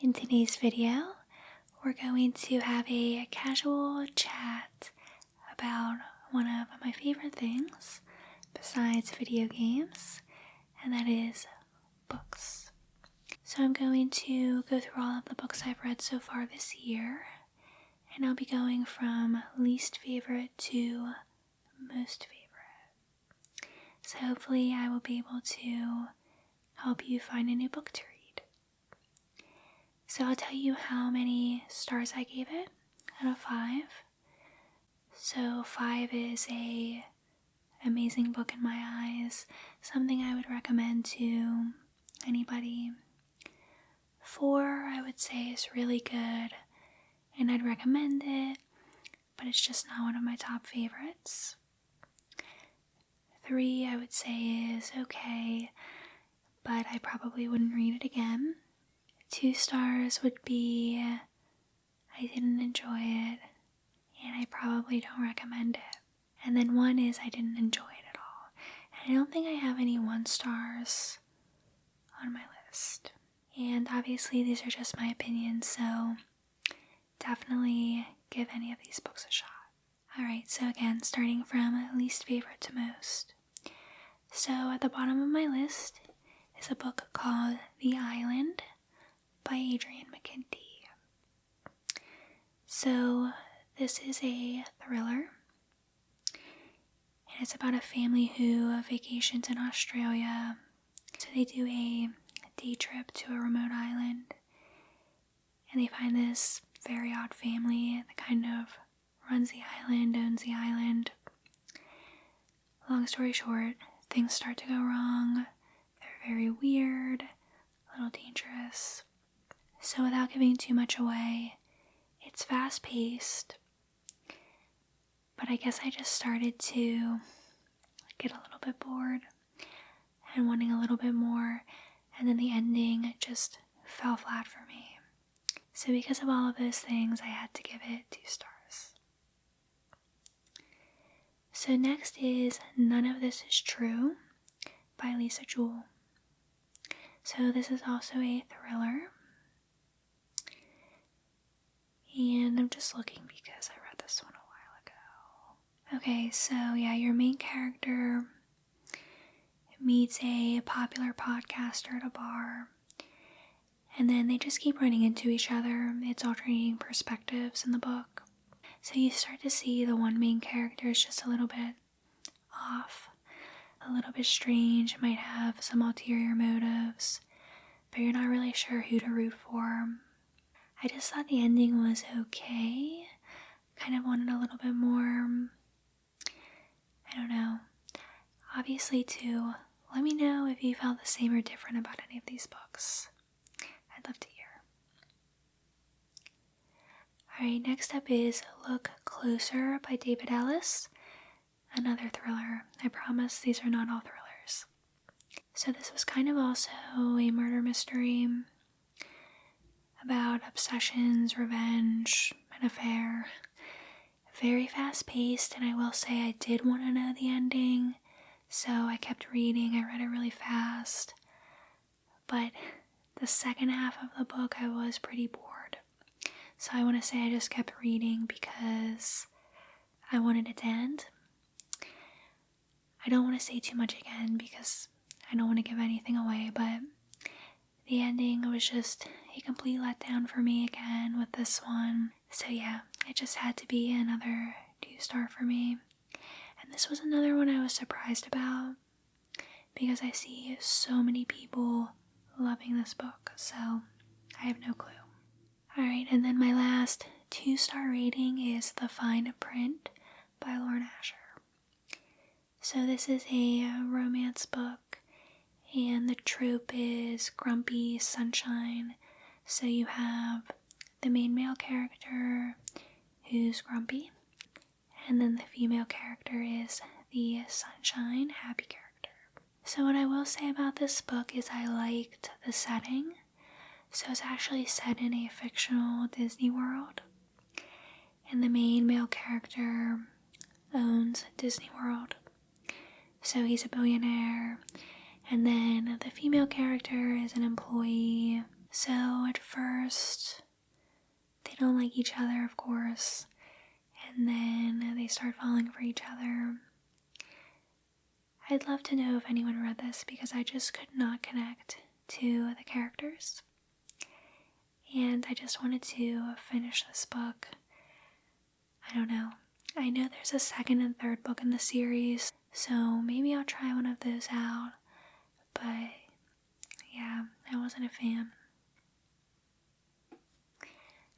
In today's video, we're going to have a casual chat about one of my favorite things besides video games, and that is books. So I'm going to go through all of the books I've read so far this year, and I'll be going from least favorite to most favorite. So hopefully I will be able to help you find a new book to read. So I'll tell you how many stars I gave it out of 5. So 5 is a amazing book in my eyes, something I would recommend to anybody. 4 I would say is really good and I'd recommend it, but it's just not one of my top favorites. 3 I would say is okay, but I probably wouldn't read it again. 2 stars would be I didn't enjoy it and I probably don't recommend it. And then 1 is I didn't enjoy it at all. And I don't think I have any 1 stars on my list. And obviously these are just my opinions, so definitely give any of these books a shot. Alright, so again, starting from least favorite to most. So at the bottom of my list is a book called The Island by Adrian McKinty. So this is a thriller, and it's about a family who vacations in Australia. So they do a day trip to a remote island, and they find this very odd family that kind of runs the island, owns the island. Long story short, things start to go wrong. They're very weird, a little dangerous. So without giving too much away, it's fast-paced, but I guess I just started to get a little bit bored and wanting a little bit more, and then the ending just fell flat for me. So because of all of those things, I had to give it 2 stars. So next is None of This Is True by Lisa Jewell. So this is also a thriller. And I'm just looking because I read this one a while ago. Okay, so yeah, your main character meets a popular podcaster at a bar, and then they just keep running into each other. It's alternating perspectives in the book. So you start to see the one main character is just a little bit off, a little bit strange, might have some ulterior motives, but you're not really sure who to root for. I just thought the ending was okay. Kind of wanted a little bit more. I don't know. Obviously, too, let me know if you felt the same or different about any of these books. I'd love to hear. Alright, next up is Look Closer by David Ellis. Another thriller. I promise these are not all thrillers. So this was kind of also a murder mystery about obsessions, revenge, an affair. Very fast-paced, and I will say I did want to know the ending, so I kept reading. I read it really fast, but the second half of the book I was pretty bored. So I want to say I just kept reading because I wanted it to end. I don't want to say too much again because I don't want to give anything away, but the ending was just a complete letdown for me again with this one. So yeah, it just had to be another 2-star for me. And this was another one I was surprised about because I see so many people loving this book, so I have no clue. Alright, and then my last 2-star rating is The Fine Print by Lauren Asher. So this is a romance book, and the trope is grumpy sunshine. So you have the main male character who's grumpy, and then the female character is the sunshine, happy character. So what I will say about this book is I liked the setting. So it's actually set in a fictional Disney world, and the main male character owns Disney World. So he's a billionaire, and then the female character is an employee So at first, they don't like each other, of course, and then they start falling for each other. I'd love to know if anyone read this because I just could not connect to the characters. And I just wanted to finish this book. I don't know. I know there's a second and third book in the series, so maybe I'll try one of those out. But yeah, I wasn't a fan.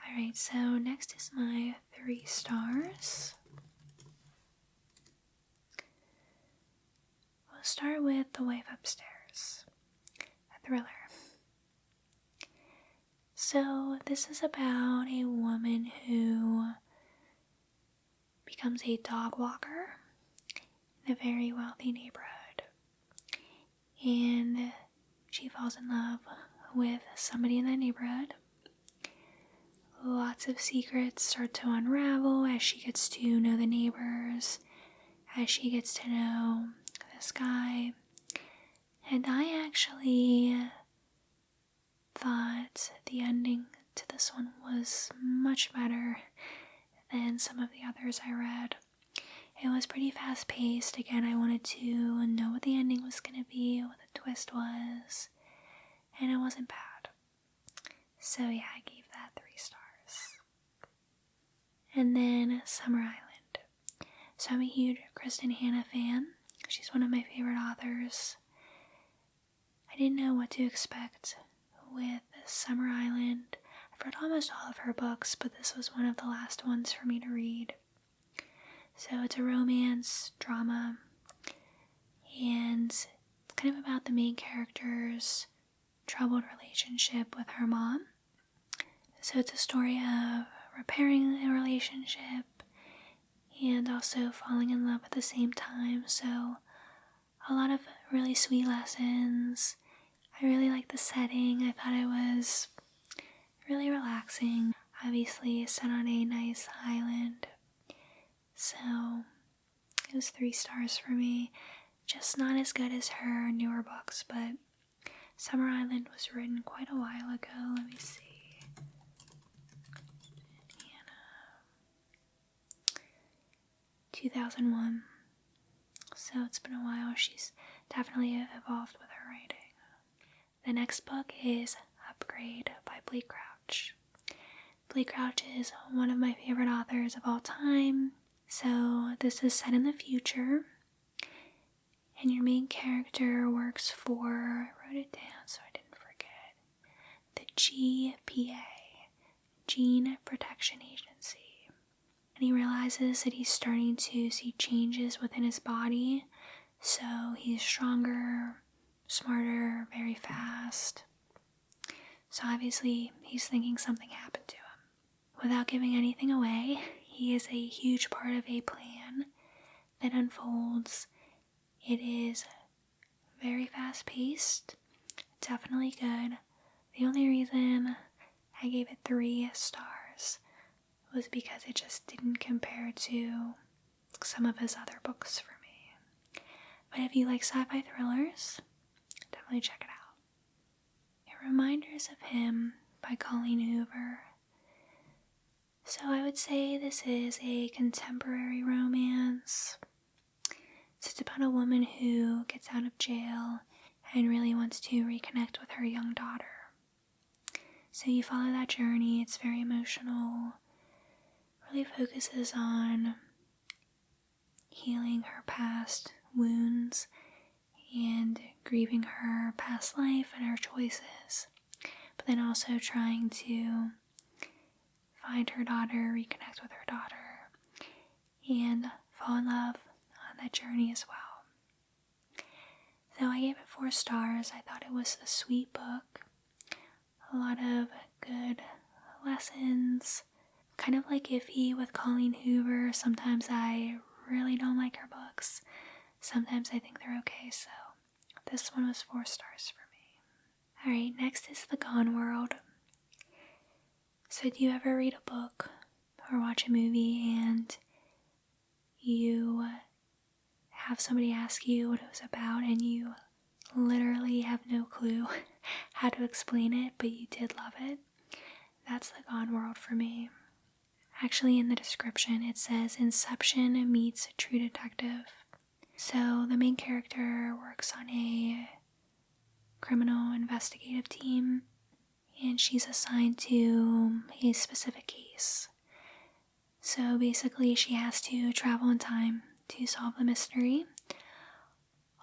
Alright, so next is my 3 stars. We'll start with The Wife Upstairs, a thriller. So this is about a woman who becomes a dog walker in a very wealthy neighborhood. And she falls in love with somebody in that neighborhood. Lots of secrets start to unravel as she gets to know the neighbors, as she gets to know this guy. And I actually thought the ending to this one was much better than some of the others I read. It was pretty fast paced. Again, I wanted to know what the ending was going to be, what the twist was, and it wasn't bad. So yeah, I gave that 3 stars. And then Summer Island. So I'm a huge Kristen Hanna fan. She's one of my favorite authors. I didn't know what to expect with Summer Island. I've read almost all of her books, but this was one of the last ones for me to read. So it's a romance drama, and it's kind of about the main character's troubled relationship with her mom. So it's a story of repairing a relationship and also falling in love at the same time. So a lot of really sweet lessons. I really like the setting. I thought it was really relaxing. Obviously, it's set on a nice island. So it was 3 stars for me. Just not as good as her newer books, but Summer Island was written quite a while ago. Let me see. 2001. So it's been a while. She's definitely evolved with her writing. The next book is Upgrade by Blake Crouch. Blake Crouch is one of my favorite authors of all time. So this is set in the future, and your main character works for, I wrote it down so I didn't forget, the GPA, Gene Protection Agency. And he realizes that he's starting to see changes within his body, so he's stronger, smarter, very fast. So obviously he's thinking something happened to him. Without giving anything away, he is a huge part of a plan that unfolds. It is very fast-paced, definitely good. The only reason I gave it 3 stars was because it just didn't compare to some of his other books for me. But if you like sci-fi thrillers, definitely check it out. Reminders of Him by Colleen Hoover. So I would say this is a contemporary romance. So it's about a woman who gets out of jail and really wants to reconnect with her young daughter. So you follow that journey. It's very emotional. Really focuses on healing her past wounds and grieving her past life and her choices, but then also trying to find her daughter, reconnect with her daughter, and fall in love on that journey as well. So I gave it 4 stars. I thought it was a sweet book, a lot of good lessons, kind of like iffy with Colleen Hoover. Sometimes I really don't like her books. Sometimes I think they're okay, so this one was 4 stars for me. Alright, next is The Gone World. So do you ever read a book or watch a movie and you have somebody ask you what it was about and you literally have no clue how to explain it, but you did love it. That's the Gone world for me. Actually, in the description, it says Inception meets True Detective. So the main character works on a criminal investigative team, and she's assigned to a specific case. So basically, she has to travel in time to solve the mystery,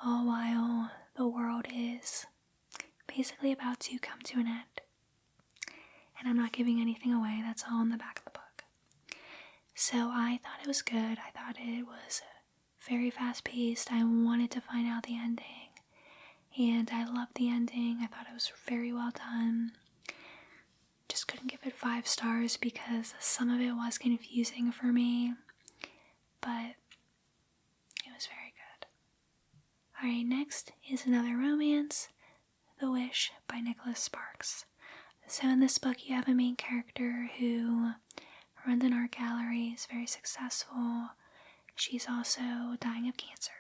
all while the world is basically about to come to an end. And I'm not giving anything away, that's all in the back of the book. So I thought it was good. I thought it was very fast-paced. I wanted to find out the ending, and I loved the ending. I thought it was very well done. Just couldn't give it 5 stars because some of it was confusing for me, but it was very good. Alright, next is another romance, The Wish by Nicholas Sparks. So in this book, you have a main character who runs an art gallery, is very successful. She's also dying of cancer.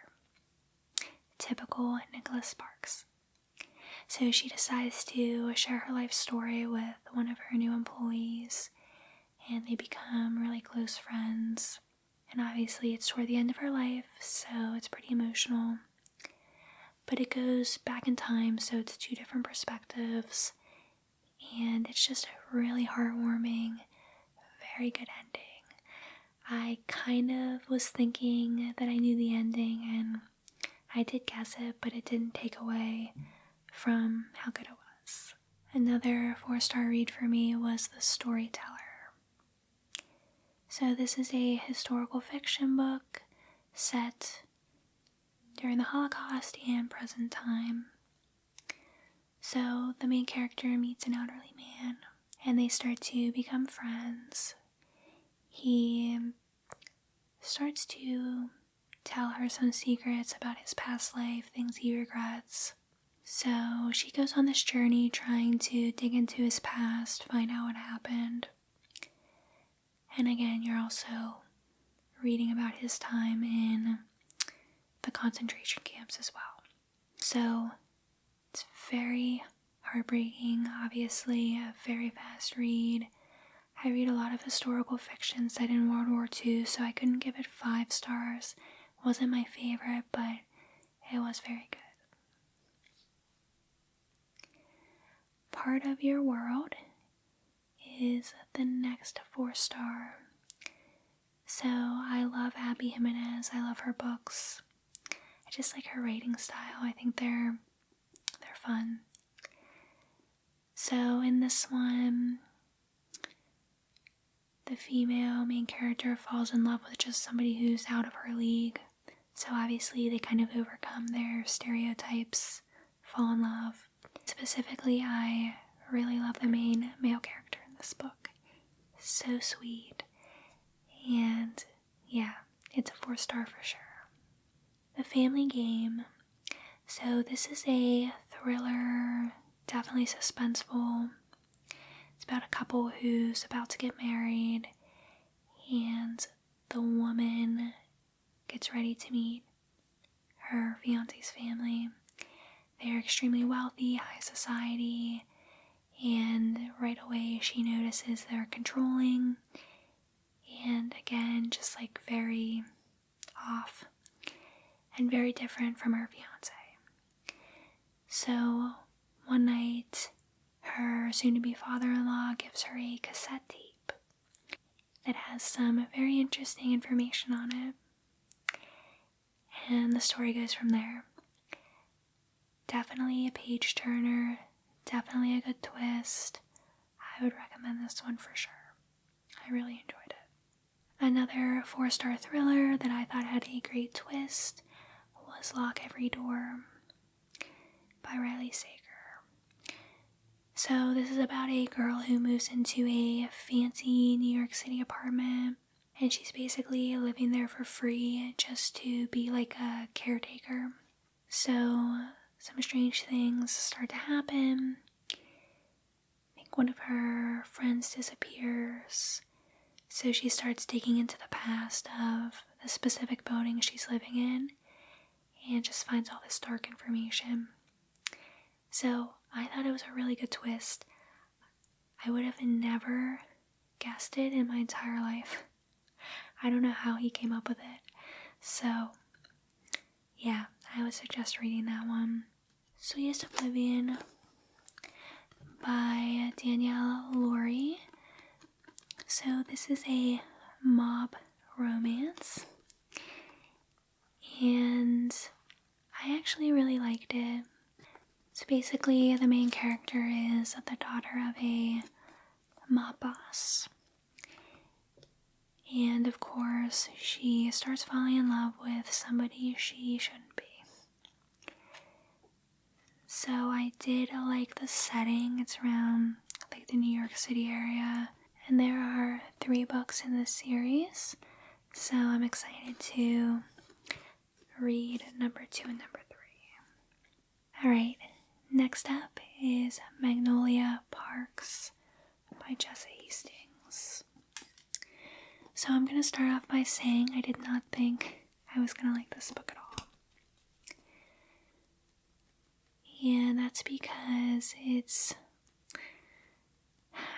Typical Nicholas Sparks. So she decides to share her life story with one of her new employees, and they become really close friends. And obviously it's toward the end of her life, so it's pretty emotional. But it goes back in time, so it's 2 different perspectives, and it's just a really heartwarming, very good ending. I kind of was thinking that I knew the ending, and I did guess it, but it didn't take away from how good it was. Another 4-star read for me was The Storyteller. So this is a historical fiction book set during the Holocaust and present time. So the main character meets an elderly man, and they start to become friends. He starts to tell her some secrets about his past life, things he regrets. So she goes on this journey trying to dig into his past, find out what happened. And again, you're also reading about his time in the concentration camps as well. So it's very heartbreaking, obviously, a very fast read. I read a lot of historical fiction set in World War II, so I couldn't give it 5 stars. It wasn't my favorite, but it was very good. Part of Your World is the next 4-star. So I love Abby Jimenez. I love her books. I just like her writing style. I think they're fun. So in this one, the female main character falls in love with just somebody who's out of her league. So obviously they kind of overcome their stereotypes, fall in love. Specifically, I really love the main male character in this book. So sweet. And yeah, it's a 4-star for sure. The Family Game. So this is a thriller, definitely suspenseful. It's about a couple who's about to get married, and the woman gets ready to meet her fiance's family. They're extremely wealthy, high society, and right away she notices they're controlling, and again, just like very off and very different from her fiance. So one night, her soon-to-be father-in-law gives her a cassette tape that has some very interesting information on it, and the story goes from there. Definitely a page-turner, definitely a good twist. I would recommend this one for sure. I really enjoyed it. Another 4-star thriller that I thought had a great twist was Lock Every Door by Raizane. So this is about a girl who moves into a fancy New York City apartment, and she's basically living there for free just to be like a caretaker. So some strange things start to happen. I think one of her friends disappears, so she starts digging into the past of the specific building she's living in and just finds all this dark information. So I thought it was a really good twist. I would have never guessed it in my entire life. I don't know how he came up with it. So, yeah, I would suggest reading that one. Sweetest Oblivion by Danielle Laurie. So this is a mob romance, and I actually really liked it. So basically the main character is the daughter of a mob boss, and of course she starts falling in love with somebody she shouldn't be. So I did like the setting. It's around like the New York City area, and there are 3 books in this series, so I'm excited to read number 2 and number 3. Alright, next up is Magnolia Parks by Jessa Hastings. So I'm going to start off by saying I did not think I was going to like this book at all. And that's because it's,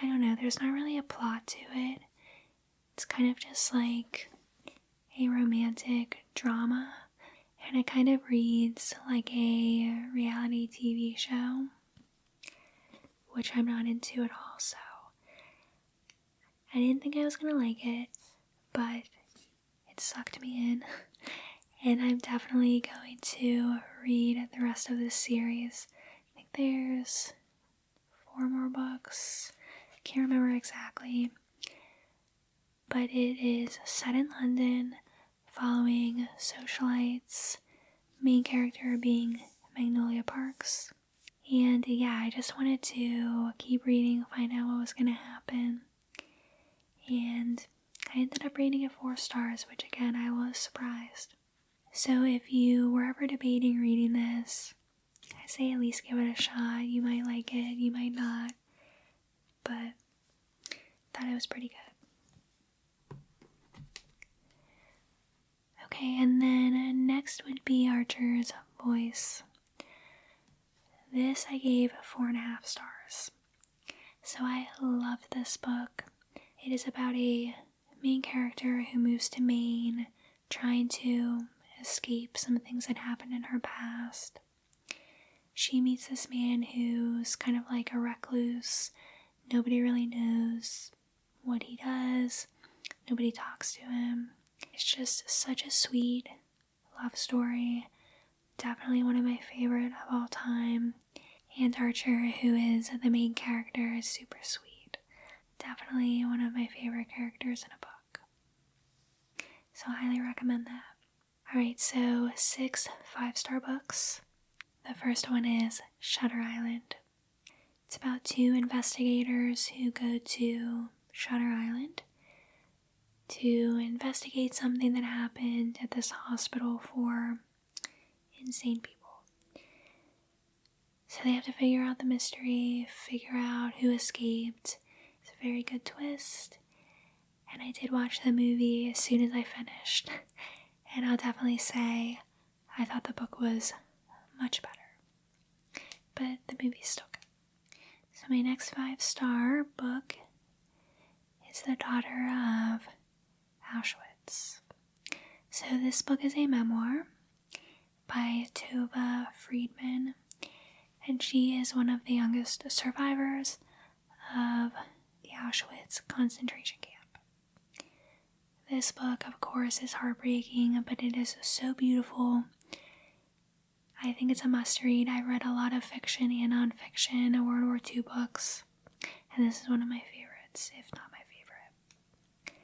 I don't know, there's not really a plot to it. It's kind of just like a romantic drama, and it kind of reads like a reality TV show, which I'm not into at all, so I didn't think I was gonna like it, but it sucked me in, and I'm definitely going to read the rest of this series. I think there's 4 more books, I can't remember exactly, but it is set in London, following socialites, main character being Magnolia Parks. And yeah, I just wanted to keep reading, find out what was going to happen. And I ended up rating it 4 stars, which again, I was surprised. So if you were ever debating reading this, I say at least give it a shot. You might like it, you might not, but I thought it was pretty good. Okay, and then next would be Archer's Voice. This I gave 4.5 stars. So I loved this book. It is about a main character who moves to Maine, trying to escape some things that happened in her past. She meets this man who's kind of like a recluse. Nobody really knows what he does. Nobody talks to him. It's just such a sweet love story. Definitely one of my favorite of all time. And Archer, who is the main character, is super sweet. Definitely one of my favorite characters in a book. So I highly recommend that. Alright, so 6 5-star books. The first one is Shutter Island. It's about 2 investigators who go to Shutter Island to investigate something that happened at this hospital for insane people. So they have to figure out the mystery, figure out who escaped. It's a very good twist. And I did watch the movie as soon as I finished. And I'll definitely say I thought the book was much better. But the movie's still good. So my next 5-star book is The Daughter of Auschwitz. So this book is a memoir by Tova Friedman, and she is one of the youngest survivors of the Auschwitz concentration camp. This book, of course, is heartbreaking, but it is so beautiful. I think it's a must-read. I read a lot of fiction and non-fiction World War II books, and this is one of my favorites, if not my favorite.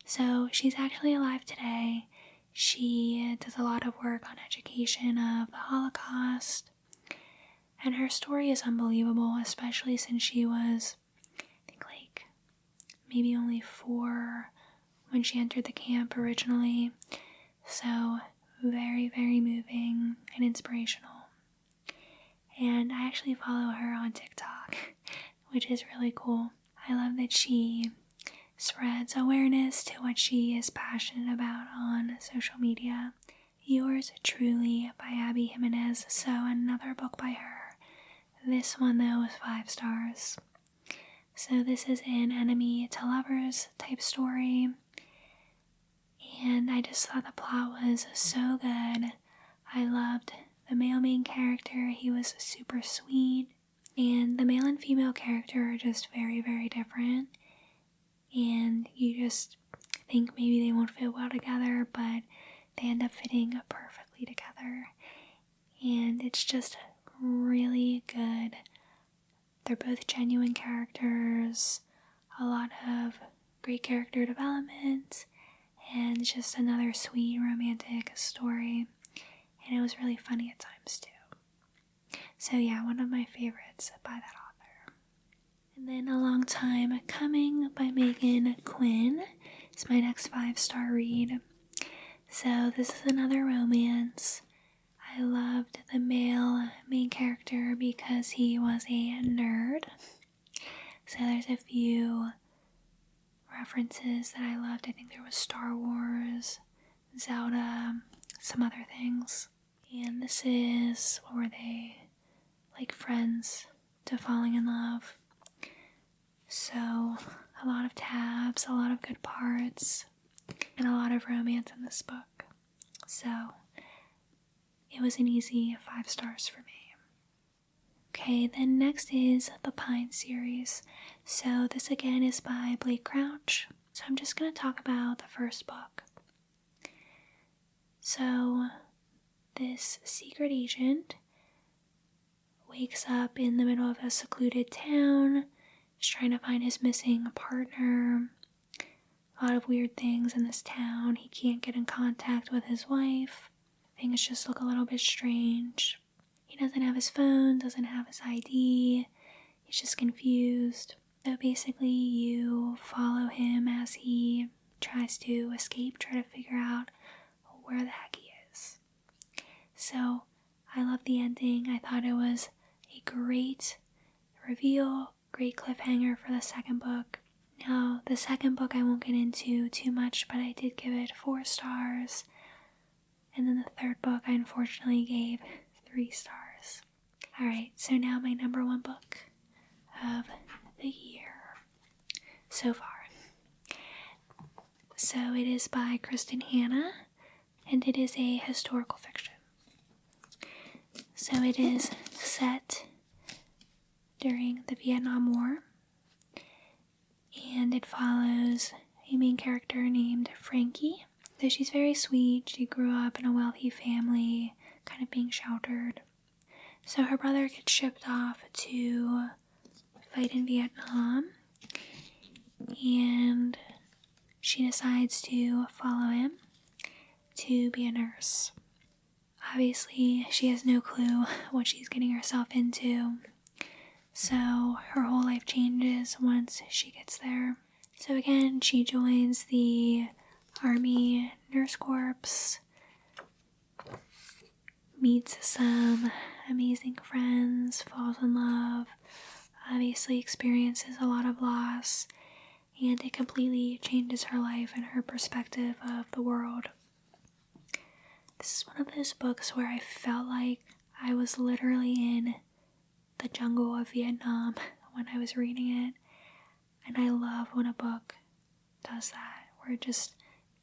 So she's actually alive today. She does a lot of work on education of the Holocaust, and her story is unbelievable, especially since she was, I think, like maybe only 4 when she entered the camp originally. So very, very moving and inspirational. And I actually follow her on TikTok, which is really cool. I love that she spreads awareness to what she is passionate about on social media. Yours Truly by Abby Jimenez. So another book by her. This one though was 5 stars. So this is an enemy to lovers type story, and I just thought the plot was so good. I loved the male main character. He was super sweet, and the male and female character are just very, very different, and you just think maybe they won't fit well together, but they end up fitting perfectly together, and it's just really good. They're both genuine characters, a lot of great character development, and just another sweet romantic story, and it was really funny at times too. So yeah, one of my favorites by that author. And then A Long Time Coming by Megan Quinn is my next 5-star read. So this is another romance. I loved the male main character because he was a nerd. So there's a few references that I loved. I think there was Star Wars, Zelda, some other things. And this is, what were they? Like friends to falling in love. So a lot of tabs, a lot of good parts, and a lot of romance in this book. So it was an easy 5 stars for me. Okay, then next is the Pine series. So this again is by Blake Crouch. So I'm just going to talk about the first book. So this secret agent wakes up in the middle of a secluded town. He's trying to find his missing partner. A lot of weird things in this town. He can't get in contact with his wife. Things just look a little bit strange. He doesn't have his phone, doesn't have his ID. He's just confused. So basically you follow him as he tries to escape, try to figure out where the heck he is. So I love the ending. I thought it was a great reveal, great cliffhanger for the second book. Now, the second book I won't get into too much, but I did give it 4 stars. And then the third book I unfortunately gave 3 stars. Alright, so now my number 1 book of the year so far. So it is by Kristen Hanna, and it is a historical fiction. So it is set during the Vietnam War, and it follows a main character named Frankie. So she's very sweet. She grew up in a wealthy family, kind of being sheltered. So her brother gets shipped off to fight in Vietnam, and she decides to follow him to be a nurse. Obviously, she has no clue what she's getting herself into, so her whole life changes once she gets there. So again, she joins the Army Nurse Corps, meets some amazing friends, falls in love, obviously experiences a lot of loss, and it completely changes her life and her perspective of the world. This is one of those books where I felt like I was literally in the jungle of Vietnam when I was reading it, and I love when a book does that, where it just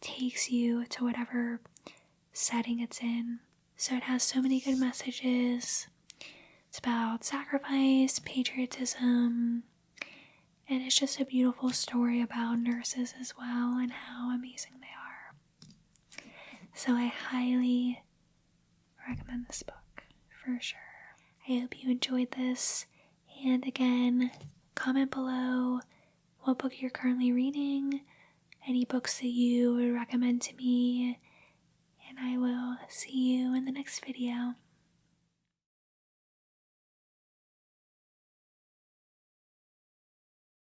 takes you to whatever setting it's in. So it has so many good messages. It's about sacrifice, patriotism, and it's just a beautiful story about nurses as well and how amazing they are. So I highly recommend this book for sure. I hope you enjoyed this, and again, comment below what book you're currently reading, any books that you would recommend to me, and I will see you in the next video.